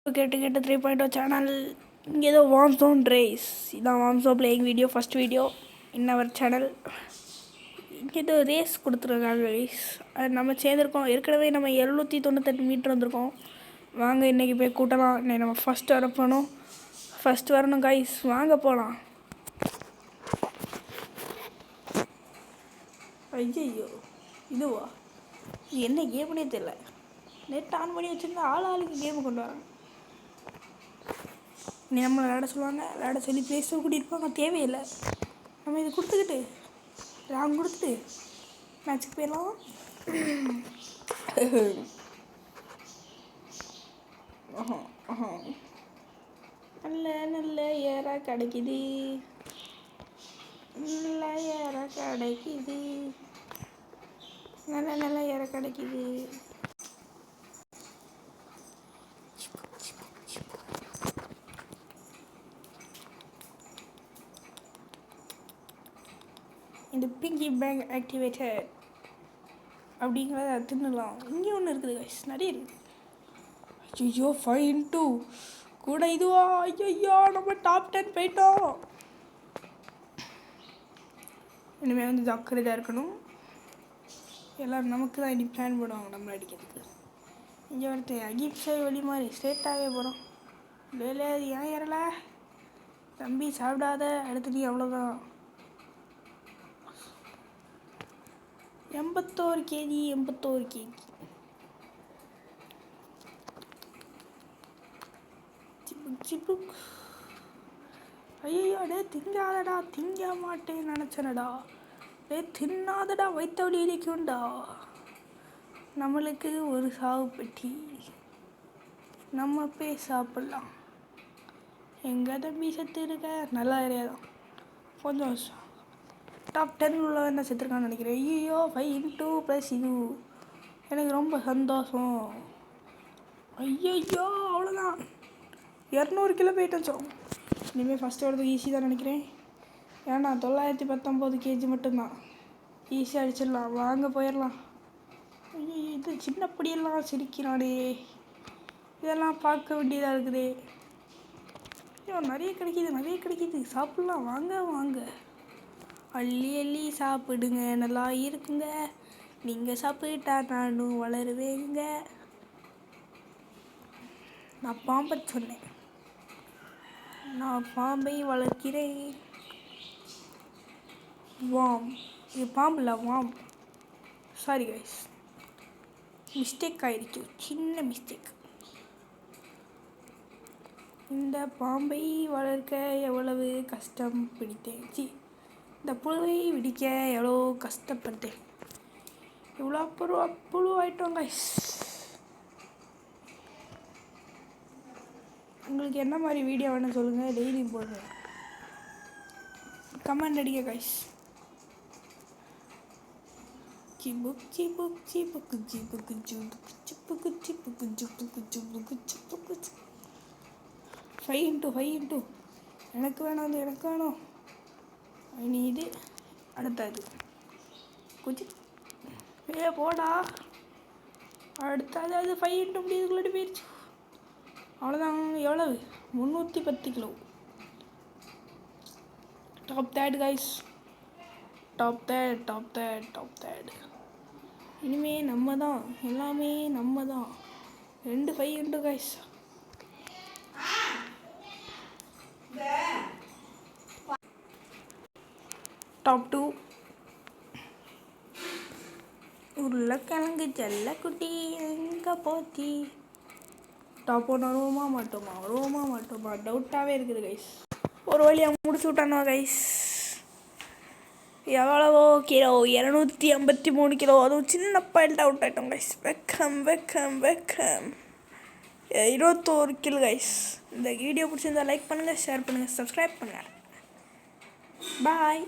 கேட்டு 3.0 சேனல். இங்கே ஏதோ வார்ம் ரேஸ் இதான் worm playing video, first video in our channel. இங்கே ஏதோ ரேஸ் கொடுத்துருக்காங்க கைஸ். அது நம்ம சேர்ந்துருக்கோம். ஏற்கனவே நம்ம 798 மீட்டர் வந்திருக்கோம். வாங்க இன்றைக்கி போய் கூட்டலாம். இன்றைக்கி நம்ம ஃபஸ்ட்டு வரணும் கைஸ். வாங்க போகலாம். ஐயோ இதுவா? இது என்ன கேம்னே தெரியல. நெட் ஆன் பண்ணி வச்சுருந்தா ஆளுக்கு கேமு கொண்டு வராங்க. நீ நம்மளை விளையாட சொல்லுவாங்க, விளையாட சொல்லி பேச கூட்டியிருப்பாங்க. தேவையில்லை. நம்ம இது கொடுத்துக்கிட்டு ராங் கொடுத்துட்டு மேட்ச்சுக்கு போயிடலாம். நல்ல நல்ல ஏரா கிடைக்குது, நல்ல ஏரா கிடைக்குது, நல்ல ஏரா கிடைக்குது. இந்த பிங்கி பேங்க் ஆக்டிவேட்டட் அப்படிங்கிறத தின்னலாம். இங்கே ஒன்று இருக்குது கைஸ், நிறைய இருக்குது. ஐயோ 5x2 கூட இதுவா? ஐயோ நம்ம டாப் 10 போயிட்டோம். இனிமேல் வந்து ஜாக்கிரதையாக இருக்கணும். எல்லோரும் நமக்கு தான் இனி பிளான் போடுவாங்க நம்மளை அடிக்கிறதுக்கு. இங்கே வந்துட்டு அகிம்சை வழி மாதிரி ஸ்ட்ரெயிட்டாகவே போகிறோம். வேலை அது ஏன் ஏறல தம்பி? சாப்பிடாத, அடுத்து நீ அவ்வளோதான். 81 kg. சிப்புக். ஐயோ டே திங்காதடா, திங்க மாட்டேன்னு நினச்சனடா. டே தின்னாதடா, வைத்த வழி இடிக்கும்டா. நம்மளுக்கு ஒரு சாவு பெட்டி, நம்ம போய் சாப்பிட்லாம். எங்கே தம்பி செத்து இருக்க? நல்லா ஏரியா தான். கொஞ்சம் டாப் 10 உள்ள என்ன செத்துருக்கான்னு நினைக்கிறேன். ஐயோ 5x2 + இது எனக்கு ரொம்ப சந்தோஷம். ஐயோ அவ்வளோதான், 200 கிலோ போயிட்டு வச்சோம். இனிமேல் ஃபஸ்ட்டு வரது ஈஸி தான் நினைக்கிறேன். ஏன்னா 919 kg மட்டும்தான். ஈஸியாக அடிச்சிடலாம். வாங்க போயிடலாம். ஐயோ இது சின்னப்படியெல்லாம் சிரிக்கிறானே, இதெல்லாம் பார்க்க வேண்டியதாக இருக்குது. ஐயோ நிறைய கிடைக்கிது. சாப்பிட்லாம். வாங்க அள்ளி சாப்பிடுங்க, நல்லா இருக்குங்க. நீங்கள் சாப்பிட்டா நானும் வளருவேங்க. நான் பாம்பை சொன்னேன், நான் பாம்பை வளர்க்கிறேன். வாம், இது பாம்பில் வாம். சாரி கைஸ், மிஸ்டேக் ஆகிடுச்சு, சின்ன மிஸ்டேக். இந்த பாம்பை வளர்க்க எவ்வளவு கஷ்டம் பிடித்தேன். இந்த புழுவை பிடிக்க எவ்வளோ கஷ்டப்பட்டேன். இவ்வளோ புழு ஆகிட்டோம் கைஸ். உங்களுக்கு என்ன மாதிரி வீடியோ வேணும் சொல்லுங்கள், டெய்லி போடுறேன். கமெண்ட் அடிக்க கைஸ். ஃபைவ் இன்ட்டு எனக்கு வேணும். இனி இது அடுத்தது கொஞ்சம் போடா. அடுத்தது அது 5x முடியுதுக்குள்ளாடி போயிடுச்சு. அவ்வளோதான். எவ்வளவு? 310 kilo. Top third guys, top third. இனிமே நம்ம தான், எல்லாமே நம்ம தான். 2 5x கைஸ். டாப் 2 உருளைக்கிழங்கு செல்லக்குட்டி எங்கே போச்சு? டாப் 1 வருவோமா மாட்டோமா டவுட்டாகவே இருக்குது கைஸ். ஒரு வழியாக முடிச்சு விட்டானோ கைஸ். எவ்வளவோ கிலோ, 253 கிலோ. அதுவும் சின்ன பாயிண்ட் அவுட் ஆகிட்டோம் கைஸ். வெக்கம் 21 கிலோ கைஸ். இந்த வீடியோ பிடிச்சிருந்தா லைக் பண்ணுங்கள், ஷேர் பண்ணுங்கள், சப்ஸ்கிரைப் பண்ணுங்கள். பாய்.